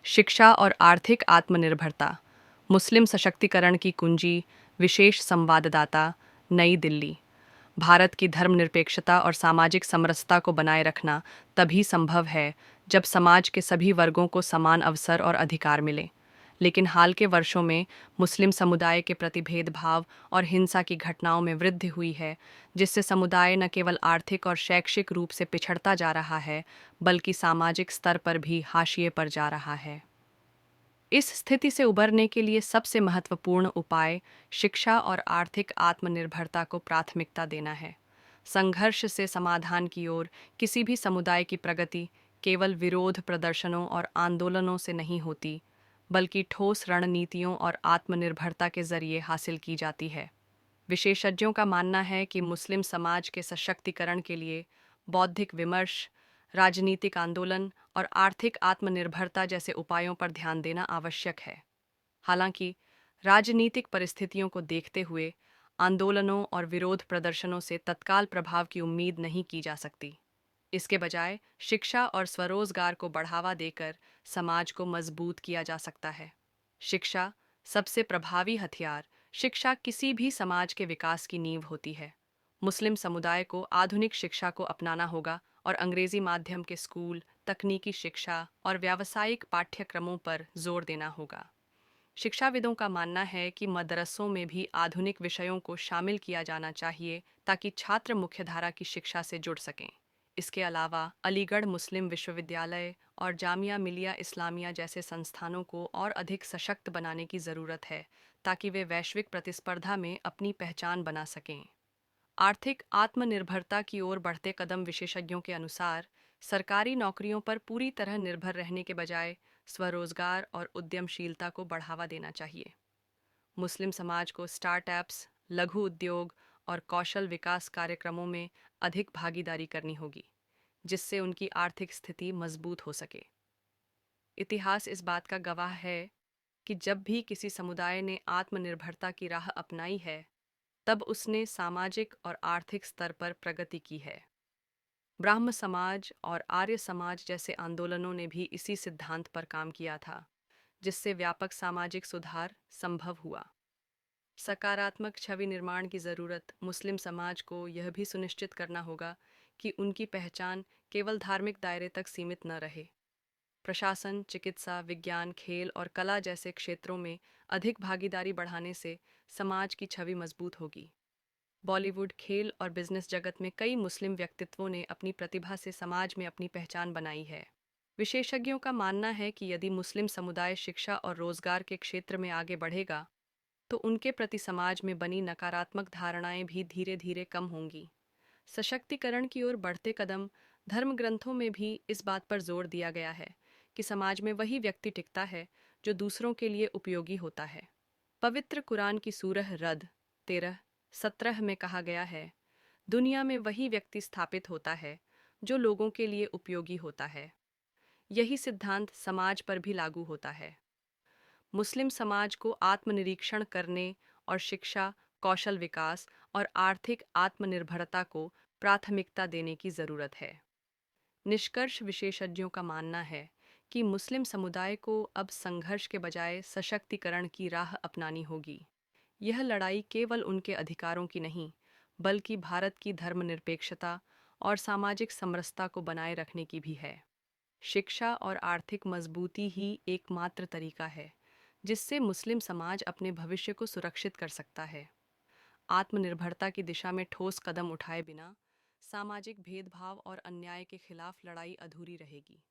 शिक्षा और आर्थिक आत्मनिर्भरता, मुस्लिम सशक्तिकरण की कुंजी। विशेष संवाददाता, नई दिल्ली। भारत की धर्मनिरपेक्षता और सामाजिक समरसता को बनाए रखना तभी संभव है जब समाज के सभी वर्गों को समान अवसर और अधिकार मिले। लेकिन हाल के वर्षों में मुस्लिम समुदाय के प्रति भेदभाव और हिंसा की घटनाओं में वृद्धि हुई है, जिससे समुदाय न केवल आर्थिक और शैक्षिक रूप से पिछड़ता जा रहा है, बल्कि सामाजिक स्तर पर भी हाशिए पर जा रहा है। इस स्थिति से उबरने के लिए सबसे महत्वपूर्ण उपाय शिक्षा और आर्थिक आत्मनिर्भरता को प्राथमिकता देना है। संघर्ष से समाधान की ओर किसी भी समुदाय की प्रगति केवल विरोध प्रदर्शनों और आंदोलनों से नहीं होती, बल्कि ठोस रणनीतियों और आत्मनिर्भरता के जरिए हासिल की जाती है। विशेषज्ञों का मानना है कि मुस्लिम समाज के सशक्तिकरण के लिए बौद्धिक विमर्श, राजनीतिक आंदोलन और आर्थिक आत्मनिर्भरता जैसे उपायों पर ध्यान देना आवश्यक है। हालांकि राजनीतिक परिस्थितियों को देखते हुए आंदोलनों और विरोध प्रदर्शनों से तत्काल प्रभाव की उम्मीद नहीं की जा सकती। इसके बजाय शिक्षा और स्वरोजगार को बढ़ावा देकर समाज को मजबूत किया जा सकता है। शिक्षा सबसे प्रभावी हथियार। शिक्षा किसी भी समाज के विकास की नींव होती है। मुस्लिम समुदाय को आधुनिक शिक्षा को अपनाना होगा और अंग्रेजी माध्यम के स्कूल, तकनीकी शिक्षा और व्यावसायिक पाठ्यक्रमों पर जोर देना होगा। शिक्षाविदों का मानना है कि मदरसों में भी आधुनिक विषयों को शामिल किया जाना चाहिए ताकि छात्र मुख्यधारा की शिक्षा से जुड़ सकें। इसके अलावा अलीगढ़ मुस्लिम विश्वविद्यालय और जामिया मिलिया इस्लामिया जैसे संस्थानों को और अधिक सशक्त बनाने की ज़रूरत है, ताकि वे वैश्विक प्रतिस्पर्धा में अपनी पहचान बना सकें। आर्थिक आत्मनिर्भरता की ओर बढ़ते कदम। विशेषज्ञों के अनुसार सरकारी नौकरियों पर पूरी तरह निर्भर रहने के बजाय स्वरोजगार और उद्यमशीलता को बढ़ावा देना चाहिए। मुस्लिम समाज को स्टार्टअप्स, लघु उद्योग और कौशल विकास कार्यक्रमों में अधिक भागीदारी करनी होगी, जिससे उनकी आर्थिक स्थिति मजबूत हो सके। इतिहास इस बात का गवाह है कि जब भी किसी समुदाय ने आत्मनिर्भरता की राह अपनाई है, तब उसने सामाजिक और आर्थिक स्तर पर प्रगति की है। ब्राह्म समाज और आर्य समाज जैसे आंदोलनों ने भी इसी सिद्धांत पर काम किया था, जिससे व्यापक सामाजिक सुधार संभव हुआ। सकारात्मक छवि निर्माण की ज़रूरत। मुस्लिम समाज को यह भी सुनिश्चित करना होगा कि उनकी पहचान केवल धार्मिक दायरे तक सीमित न रहे। प्रशासन, चिकित्सा, विज्ञान, खेल और कला जैसे क्षेत्रों में अधिक भागीदारी बढ़ाने से समाज की छवि मजबूत होगी। बॉलीवुड, खेल और बिजनेस जगत में कई मुस्लिम व्यक्तित्वों ने अपनी प्रतिभा से समाज में अपनी पहचान बनाई है। विशेषज्ञों का मानना है कि यदि मुस्लिम समुदाय शिक्षा और रोजगार के क्षेत्र में आगे बढ़ेगा, तो उनके प्रति समाज में बनी नकारात्मक धारणाएं भी धीरे धीरे कम होंगी। सशक्तिकरण की ओर बढ़ते कदम। धर्म ग्रंथों में भी इस बात पर जोर दिया गया है कि समाज में वही व्यक्ति टिकता है जो दूसरों के लिए उपयोगी होता है। पवित्र कुरान की सूरह रद 13-17 में कहा गया है, दुनिया में वही व्यक्ति स्थापित होता है जो लोगों के लिए उपयोगी होता है। यही सिद्धांत समाज पर भी लागू होता है। मुस्लिम समाज को आत्मनिरीक्षण करने और शिक्षा, कौशल विकास और आर्थिक आत्मनिर्भरता को प्राथमिकता देने की ज़रूरत है। निष्कर्ष। विशेषज्ञों का मानना है कि मुस्लिम समुदाय को अब संघर्ष के बजाय सशक्तिकरण की राह अपनानी होगी। यह लड़ाई केवल उनके अधिकारों की नहीं, बल्कि भारत की धर्मनिरपेक्षता और सामाजिक समरसता को बनाए रखने की भी है। शिक्षा और आर्थिक मजबूती ही एकमात्र तरीका है जिससे मुस्लिम समाज अपने भविष्य को सुरक्षित कर सकता है। आत्मनिर्भरता की दिशा में ठोस कदम उठाए बिना सामाजिक भेदभाव और अन्याय के खिलाफ लड़ाई अधूरी रहेगी।